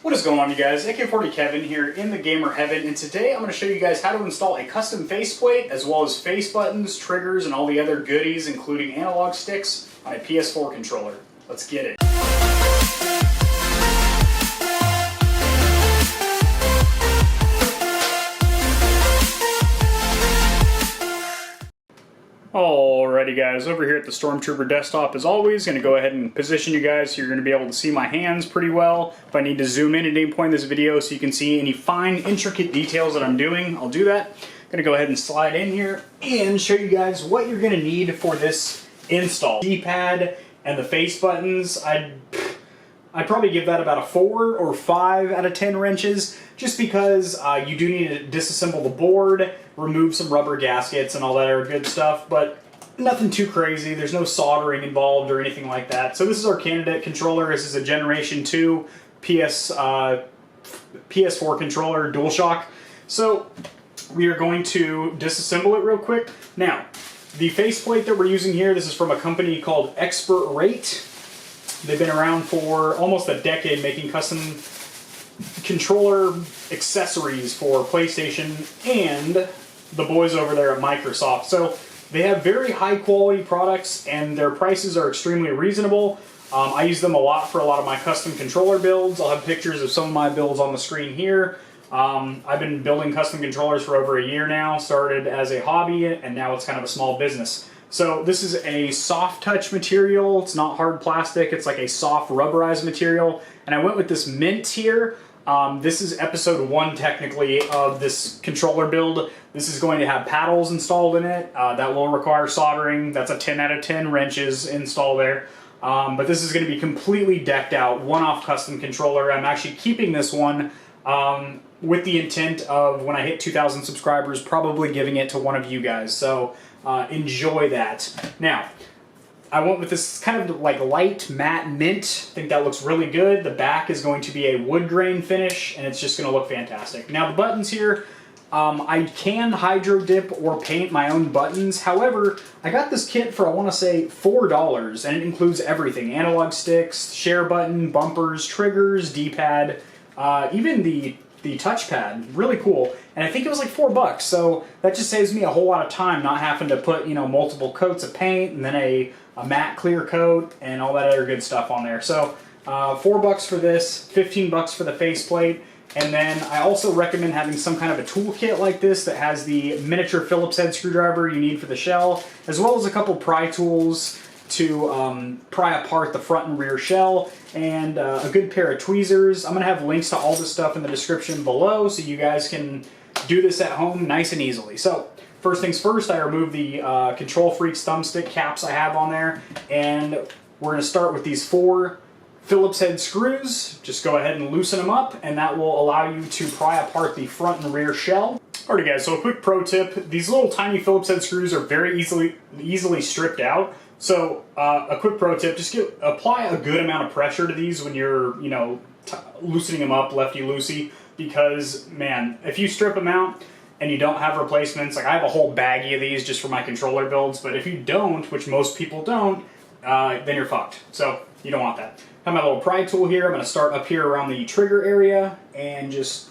What is going on, you guys? AK40 Kevin here in the gamer heaven, and today I'm going to show you guys how to install a custom faceplate as well as face buttons, triggers, and all the other goodies, including analog sticks, on a PS4 controller. Let's get it. Alrighty guys, over here at the Stormtrooper desktop, as always, going to go ahead and position you guys so you're going to be able to see my hands pretty well. If I need to zoom in at any point in this video so you can see any fine, intricate details that I'm doing, I'll do that. I'm going to go ahead and slide in here and show you guys what you're going to need for this install. D-pad and the face buttons, I'd probably give that about a 4 or 5 out of 10 wrenches, just because you do need to disassemble the board, remove some rubber gaskets and all that other good stuff, but nothing too crazy. There's no soldering involved or anything like that. So this is our candidate controller. This is a Generation 2 PS4 controller, DualShock. So we are going to disassemble it real quick. Now, the faceplate that we're using here, this is from a company called Expert Rate. They've been around for almost a decade making custom controller accessories for PlayStation and the boys over there at Microsoft. So they have very high quality products and their prices are extremely reasonable. I use them a lot for a lot of my custom controller builds. I'll have pictures of some of my builds on the screen here. I've been building custom controllers for over a year now. Started as a hobby and now it's kind of a small business. So this is a soft touch material. It's not hard plastic. It's like a soft rubberized material. And I went with this mint here. This is episode 1 technically of this controller build. This is going to have paddles installed in it. That will require soldering. That's a 10 out of 10 wrenches installed there. But this is going to be completely decked out, one-off custom controller. I'm actually keeping this one with the intent of, when I hit 2,000 subscribers, probably giving it to one of you guys. So enjoy that. Now, I went with this kind of like light matte mint. I think that looks really good. The back is going to be a wood grain finish and it's just going to look fantastic. Now the buttons here, I can hydro dip or paint my own buttons. However, I got this kit for, I want to say, $4, and it includes everything. Analog sticks, share button, bumpers, triggers, D-pad, even the touchpad. Really cool. And I think it was like $4, so that just saves me a whole lot of time not having to put, you know, multiple coats of paint and then a matte clear coat and all that other good stuff on there. So $4 for this, $15 for the faceplate. And then I also recommend having some kind of a toolkit like this that has the miniature Phillips head screwdriver you need for the shell, as well as a couple pry tools to pry apart the front and rear shell, and a good pair of tweezers. I'm going to have links to all this stuff in the description below so you guys can do this at home nice and easily. So first things first, I remove the Control Freaks thumbstick caps I have on there, and we're going to start with these 4 Phillips head screws. Just go ahead and loosen them up, and that will allow you to pry apart the front and rear shell. Alright guys, so a quick pro tip. These little tiny Phillips head screws are very easily stripped out. So a quick pro tip, just apply a good amount of pressure to these when you're, you know, loosening them up lefty-loosey, because, man, if you strip them out and you don't have replacements, like I have a whole baggie of these just for my controller builds, but if you don't, which most people don't, then you're fucked. So you don't want that. I have my little pry tool here. I'm going to start up here around the trigger area and just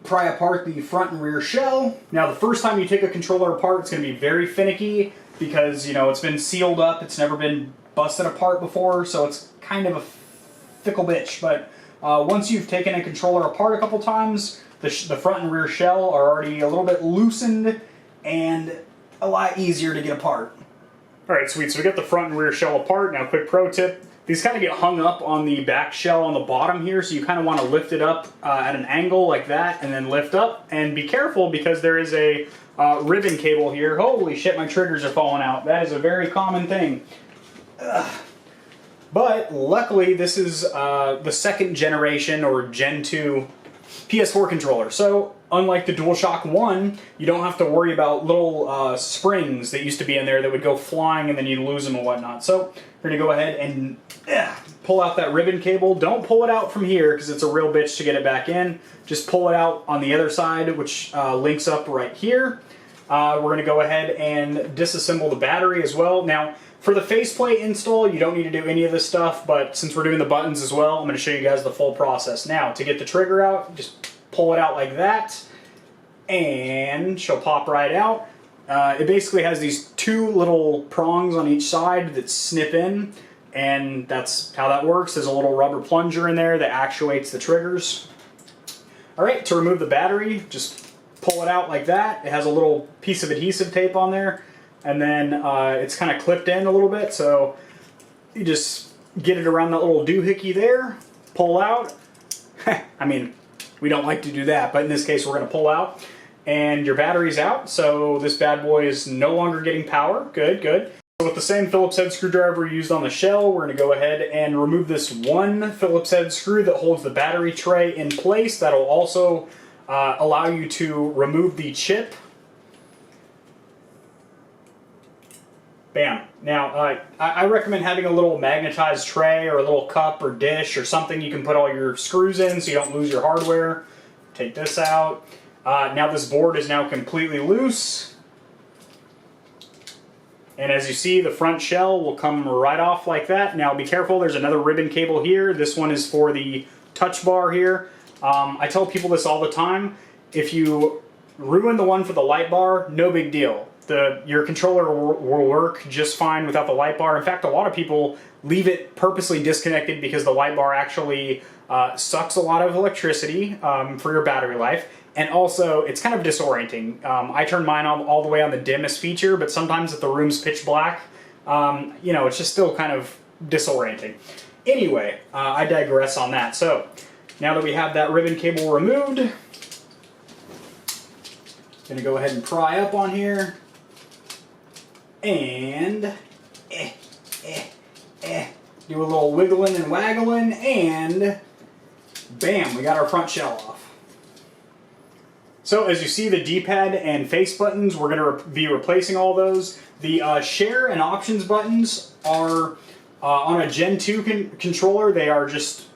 pry apart the front and rear shell. Now the first time you take a controller apart, it's going to be very finicky because, you know, it's been sealed up, it's never been busted apart before, so it's kind of a fickle bitch. But once you've taken a controller apart a couple times, the front and rear shell are already a little bit loosened and a lot easier to get apart. Alright, sweet, so we got the front and rear shell apart. Now quick pro tip, these kind of get hung up on the back shell on the bottom here, so you kind of want to lift it up at an angle like that and then lift up. And be careful because there is a ribbon cable here. Holy shit, my triggers are falling out. That is a very common thing. But luckily this is the second generation or Gen 2 PS4 controller. So unlike the DualShock 1, you don't have to worry about little springs that used to be in there that would go flying and then you'd lose them and whatnot. So we're going to go ahead and pull out that ribbon cable. Don't pull it out from here because it's a real bitch to get it back in. Just pull it out on the other side, which links up right here. We're going to go ahead and disassemble the battery as well. Now, For the faceplate install, you don't need to do any of this stuff, but since we're doing the buttons as well, I'm going to show you guys the full process. Now, to get the trigger out, just pull it out like that, and she'll pop right out. It basically has these two little prongs on each side that snip in, and that's how that works. There's a little rubber plunger in there that actuates the triggers. Alright, to remove the battery, just pull it out like that. It has a little piece of adhesive tape on there. And then it's kind of clipped in a little bit, so you just get it around that little doohickey there, pull out. I mean, we don't like to do that, but in this case we're going to pull out. And your battery's out, so this bad boy is no longer getting power. Good, good. So with the same Phillips head screwdriver used on the shell, we're going to go ahead and remove this one Phillips head screw that holds the battery tray in place. That'll also allow you to remove the chip. Bam. Now, I recommend having a little magnetized tray or a little cup or dish or something you can put all your screws in so you don't lose your hardware. Take this out. Now this board is now completely loose. And as you see, the front shell will come right off like that. Now be careful, there's another ribbon cable here. This one is for the touch bar here. I tell people this all the time. If you ruin the one for the light bar, no big deal. Your controller will work just fine without the light bar. In fact, a lot of people leave it purposely disconnected because the light bar actually sucks a lot of electricity for your battery life. And also, it's kind of disorienting. I turn mine on all the way on the dimmest feature, but sometimes if the room's pitch black, you know, it's just still kind of disorienting. Anyway, I digress on that. So, now that we have that ribbon cable removed, gonna go ahead and pry up on here. And do a little wiggling and waggling, and bam, we got our front shell off. So as you see, the D-pad and face buttons, we're going to be replacing all those. The share and options buttons are on a Gen 2 controller. They are just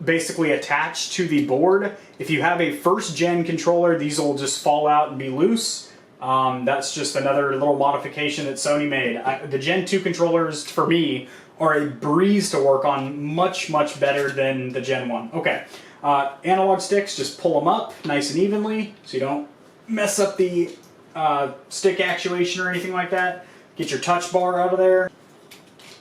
basically attached to the board. If you have a first gen controller, these will just fall out and be loose. That's just another little modification that Sony made. The Gen 2 controllers, for me, are a breeze to work on, much, much better than the Gen 1. Okay, analog sticks, just pull them up nice and evenly so you don't mess up the stick actuation or anything like that. Get your touch bar out of there.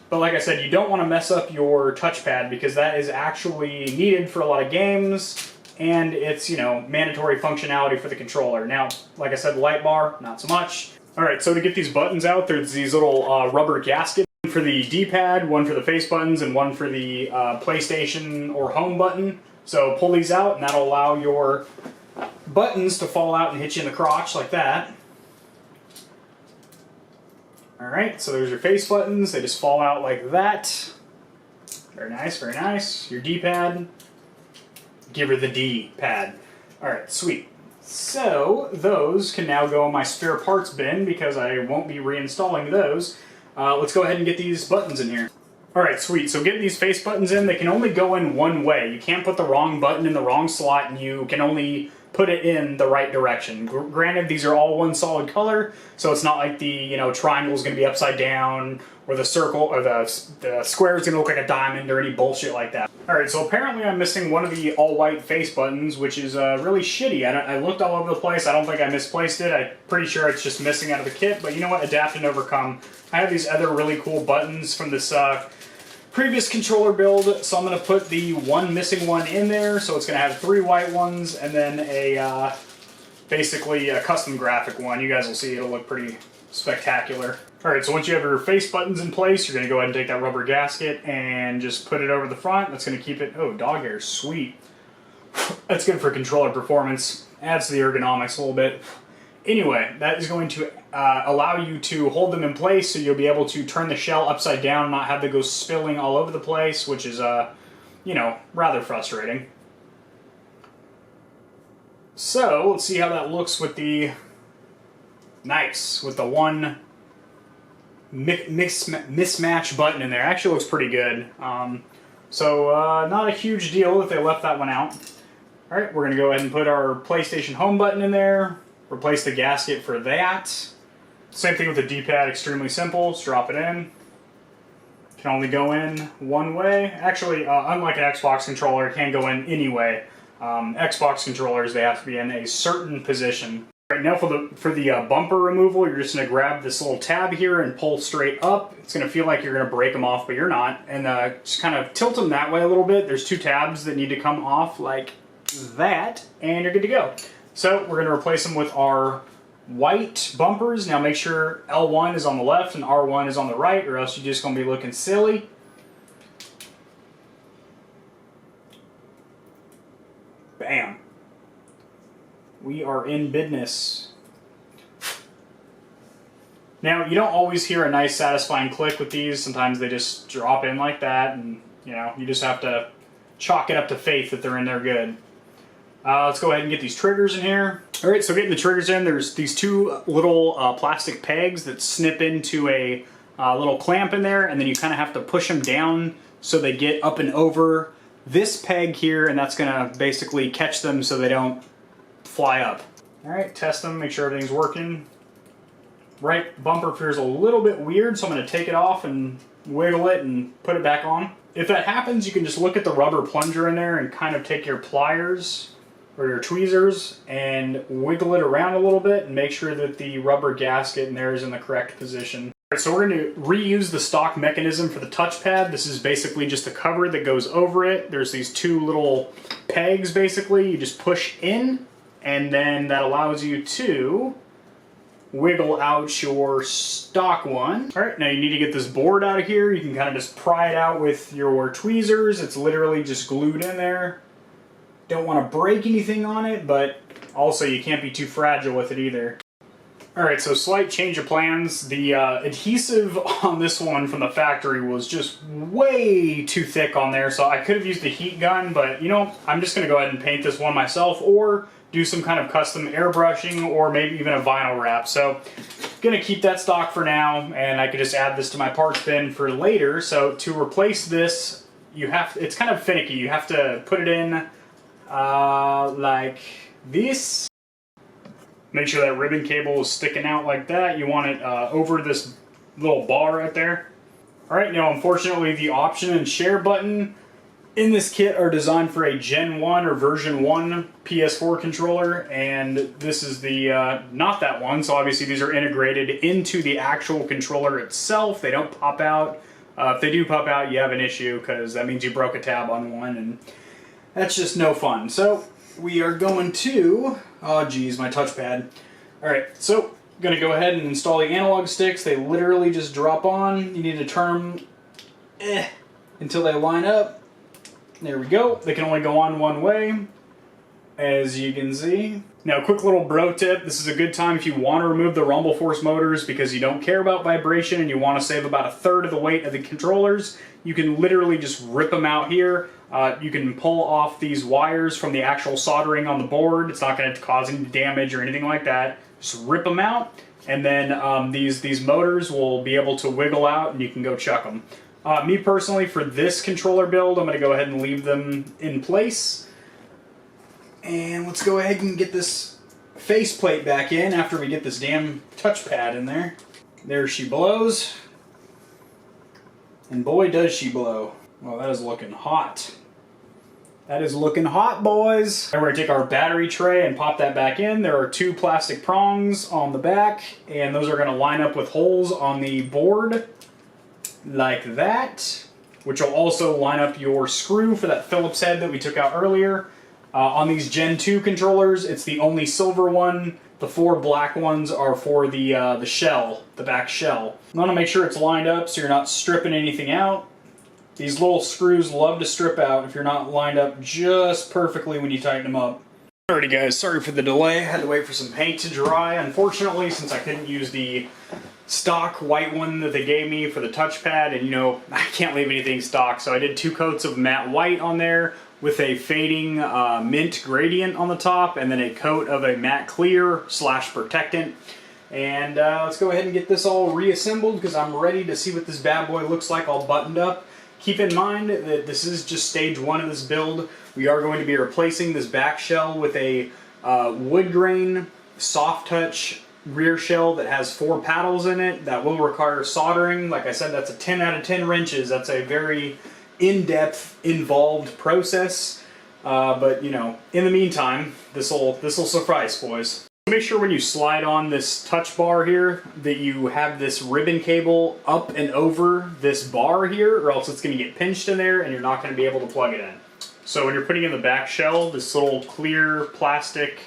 But like I said, you don't want to mess up your touchpad because that is actually needed for a lot of games. And it's, you know, mandatory functionality for the controller. Now, like I said, the light bar, not so much. Alright, so to get these buttons out, there's these little rubber gaskets. One for the D-pad, one for the face buttons, and one for the PlayStation or home button. So pull these out, and that'll allow your buttons to fall out and hit you in the crotch like that. Alright, so there's your face buttons. They just fall out like that. Very nice, very nice. Your D-pad. Give her the D-pad. Alright, sweet. So, those can now go in my spare parts bin because I won't be reinstalling those. Let's go ahead and get these buttons in here. Alright, sweet. So getting these face buttons in, they can only go in one way. You can't put the wrong button in the wrong slot, and you can only put it in the right direction. Granted, these are all one solid color, so it's not like the, you know, triangle is going to be upside down, or the circle, or the square is going to look like a diamond, or any bullshit like that. Alright, so apparently I'm missing one of the all-white face buttons, which is really shitty. I looked all over the place. I don't think I misplaced it. I'm pretty sure it's just missing out of the kit, but you know what? Adapt and overcome. I have these other really cool buttons from this previous controller build, so I'm going to put the one missing one in there, so it's going to have 3 white ones, and then a basically a custom graphic one. You guys will see it'll look pretty spectacular. Alright, so once you have your face buttons in place, you're going to go ahead and take that rubber gasket and just put it over the front. That's going to keep it... Oh, dog hair, sweet. That's good for controller performance. Adds to the ergonomics a little bit. Anyway, that is going to allow you to hold them in place so you'll be able to turn the shell upside down and not have them go spilling all over the place, which is, you know, rather frustrating. So, let's see how that looks with the... Nice, with the one mismatch button in there. Actually looks pretty good. Not a huge deal if they left that one out. Alright, we're going to go ahead and put our PlayStation Home button in there. Replace the gasket for that. Same thing with the D-pad, extremely simple. Just drop it in. Can only go in one way. Actually, unlike an Xbox controller, it can go in any way. Xbox controllers, they have to be in a certain position. Right now for the bumper removal, you're just going to grab this little tab here and pull straight up. It's going to feel like you're going to break them off, but you're not. And just kind of tilt them that way a little bit. There's two tabs that need to come off like that, and you're good to go. So we're going to replace them with our white bumpers. Now make sure L1 is on the left and R1 is on the right, or else you're just going to be looking silly. Bam. We are in business. Now, you don't always hear a nice satisfying click with these. Sometimes they just drop in like that, and you know, you just have to chalk it up to faith that they're in there good. Let's go ahead and get these triggers in here. All right, so getting the triggers in, there's these two little plastic pegs that snip into a little clamp in there, and then you kind of have to push them down so they get up and over this peg here, and that's gonna basically catch them so they don't fly up. All right, test them, make sure everything's working. Right bumper feels a little bit weird, so I'm gonna take it off and wiggle it and put it back on. If that happens, you can just look at the rubber plunger in there and kind of take your pliers or your tweezers and wiggle it around a little bit and make sure that the rubber gasket in there is in the correct position. All right, so we're going to reuse the stock mechanism for the touchpad. This is basically just a cover that goes over it. There's these two little pegs basically. You just push in, and then that allows you to wiggle out your stock one. All right, now you need to get this board out of here. You can kind of just pry it out with your tweezers. It's literally just glued in there. Don't want to break anything on it, but also you can't be too fragile with it either. Alright, so slight change of plans. The adhesive on this one from the factory was just way too thick on there, so I could have used a heat gun, but you know, I'm just going to go ahead and paint this one myself, or do some kind of custom airbrushing, or maybe even a vinyl wrap. So going to keep that stock for now, and I could just add this to my parts bin for later. So to replace this, it's kind of finicky. You have to put it in like this. Make sure that ribbon cable is sticking out like that. You want it over this little bar right there. Alright, now unfortunately the option and share button in this kit are designed for a Gen 1 or version 1 PS4 controller, and this is the not that one, so obviously these are integrated into the actual controller itself. They don't pop out. If they do pop out, you have an issue, because that means you broke a tab on one, and that's just no fun. So we are going to, oh geez, my touchpad. Alright, so I'm going to go ahead and install the analog sticks. They literally just drop on. You need to turn them until they line up. There we go. They can only go on one way, as you can see. Now, quick little bro tip. This is a good time if you want to remove the rumble force motors because you don't care about vibration and you want to save about 1/3 of the weight of the controllers. You can literally just rip them out here. You can pull off these wires from the actual soldering on the board. It's not going to cause any damage or anything like that. Just rip them out, and then these motors will be able to wiggle out, and you can go chuck them. Me personally, for this controller build, I'm going to go ahead and leave them in place. And let's go ahead and get this faceplate back in after we get this damn touchpad in there. There she blows. And boy, does she blow. Well, that is looking hot. That is looking hot, boys. And we're gonna take our battery tray and pop that back in. There are 2 plastic prongs on the back, and those are gonna line up with holes on the board like that, which will also line up your screw for that Phillips head that we took out earlier. On these Gen 2 controllers, it's the only silver one. The 4 black ones are for the shell, the back shell. You want to make sure it's lined up so you're not stripping anything out. These little screws love to strip out if you're not lined up just perfectly when you tighten them up. Alrighty guys, sorry for the delay. I had to wait for some paint to dry. Unfortunately, since I couldn't use the stock white one that they gave me for the touchpad, and you know, I can't leave anything stock, so I did 2 coats of matte white on there with a fading mint gradient on the top, and then a coat of a matte clear / protectant. And let's go ahead and get this all reassembled, because I'm ready to see what this bad boy looks like all buttoned up. Keep in mind that this is just stage 1 of this build. We are going to be replacing this back shell with a wood grain soft touch rear shell that has 4 paddles in it that will require soldering. Like I said, that's a 10 out of 10 wrenches. That's a very in-depth, involved process. But you know, in the meantime, this'll suffice, boys. Make sure when you slide on this touch bar here that you have this ribbon cable up and over this bar here, or else it's going to get pinched in there and you're not going to be able to plug it in. So when you're putting in the back shell, this little clear plastic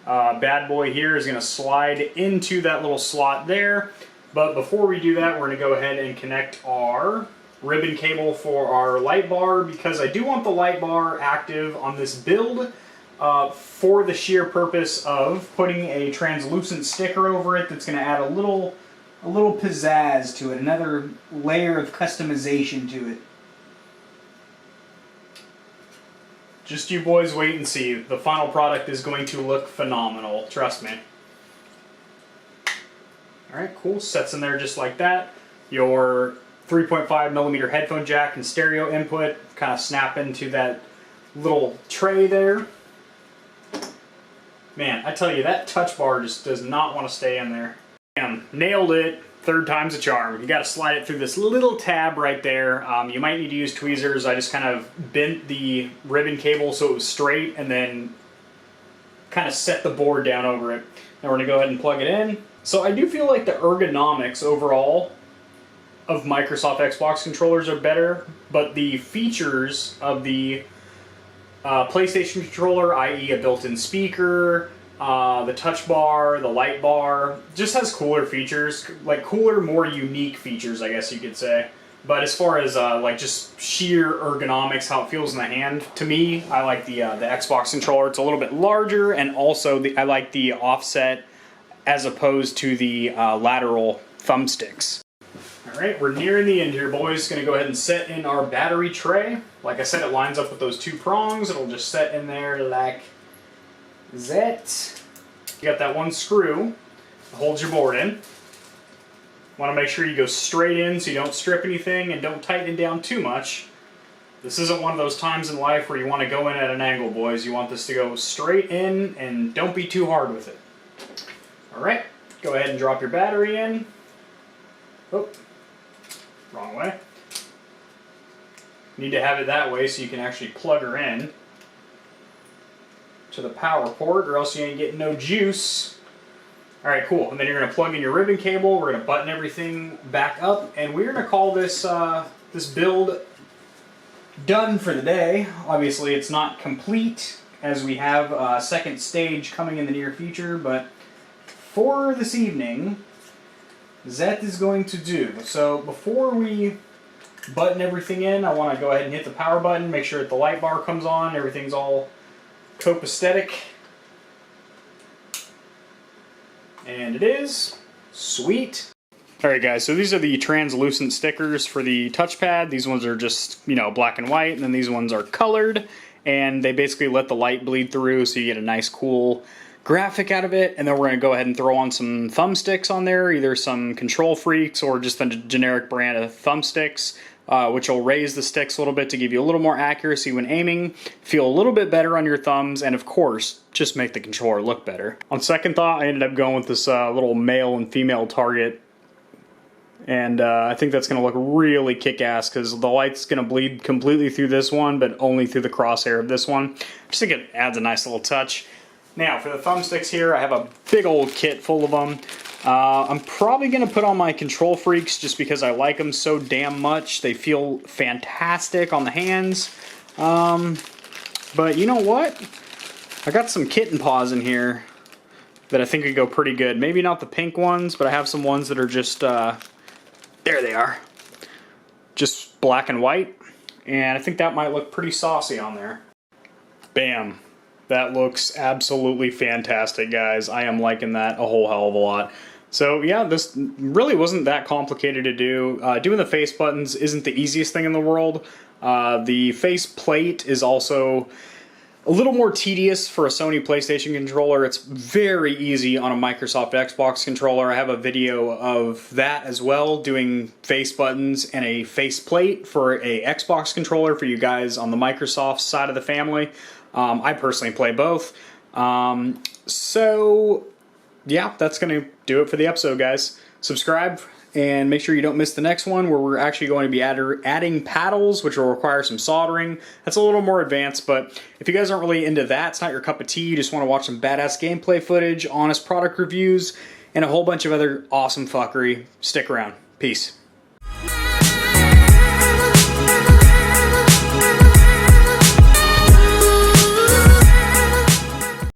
bad boy here is going to slide into that little slot there. But before we do that, we're going to go ahead and connect our ribbon cable for our light bar, because I do want the light bar active on this build for the sheer purpose of putting a translucent sticker over it that's going to add a little pizzazz to it, another layer of customization to it. Just you boys wait and see. The final product is going to look phenomenal, trust me. Alright, cool. Sets in there just like that. Your 3.5mm headphone jack and stereo input kind of snap into that little tray there. Man, I tell you, that touch bar just does not want to stay in there. Damn, nailed it. Third time's a charm. You got to slide it through this little tab right there. You might need to use tweezers. I just kind of bent the ribbon cable so it was straight and then kind of set the board down over it. Now we're going to go ahead and plug it in. So I do feel like the ergonomics overall of Microsoft Xbox controllers are better, but the features of the PlayStation controller, i.e. a built-in speaker, the touch bar, the light bar, just has cooler features, like cooler, more unique features, I guess you could say. But as far as like just sheer ergonomics, how it feels in the hand, to me, I like the Xbox controller. It's a little bit larger, and also I like the offset as opposed to the lateral thumbsticks. Alright, we're nearing the end here, boys. Going to go ahead and set in our battery tray. Like I said, it lines up with those 2 prongs. It'll just set in there like that. You got that one screw that holds your board in. Want to make sure you go straight in so you don't strip anything and don't tighten it down too much. This isn't one of those times in life where you want to go in at an angle, boys. You want this to go straight in and don't be too hard with it. Alright, go ahead and drop your battery in. Oh. Wrong way. Need to have it that way so you can actually plug her in to the power port, or else you ain't getting no juice. Alright, cool. And then you're going to plug in your ribbon cable. We're going to button everything back up, and we're going to call this this build done for the day. Obviously, it's not complete, as we have a second stage coming in the near future, but for this evening, that is going to do. So before we button everything in, I want to go ahead and hit the power button, make sure that the light bar comes on, everything's all copacetic. And it is. Sweet. Alright guys, so these are the translucent stickers for the touchpad. These ones are just, you know, black and white, and then these ones are colored, and they basically let the light bleed through so you get a nice cool graphic out of it. And then we're going to go ahead and throw on some thumbsticks on there, either some Control Freaks or just the generic brand of thumbsticks, which will raise the sticks a little bit to give you a little more accuracy when aiming, feel a little bit better on your thumbs, and of course, just make the controller look better. On second thought, I ended up going with this little male and female target, and I think that's going to look really kick-ass because the light's going to bleed completely through this one, but only through the crosshair of this one. I just think it adds a nice little touch. Now, for the thumbsticks here, I have a big old kit full of them. I'm probably going to put on my Control Freaks just because I like them so damn much. They feel fantastic on the hands. But you know what? I got some kitten paws in here that I think could go pretty good. Maybe not the pink ones, but I have some ones that are just, there they are. Just black and white. And I think that might look pretty saucy on there. Bam. That looks absolutely fantastic, guys. I am liking that a whole hell of a lot. So yeah, this really wasn't that complicated to do. Doing the face buttons isn't the easiest thing in the world. The face plate is also a little more tedious for a Sony PlayStation controller. It's very easy on a Microsoft Xbox controller. I have a video of that as well, doing face buttons and a face plate for a Xbox controller for you guys on the Microsoft side of the family. I personally play both. So yeah, that's going to do it for the episode, guys. Subscribe and make sure you don't miss the next one, where we're actually going to be adding paddles, which will require some soldering. That's a little more advanced, but if you guys aren't really into that, it's not your cup of tea, you just want to watch some badass gameplay footage, honest product reviews, and a whole bunch of other awesome fuckery, stick around. Peace.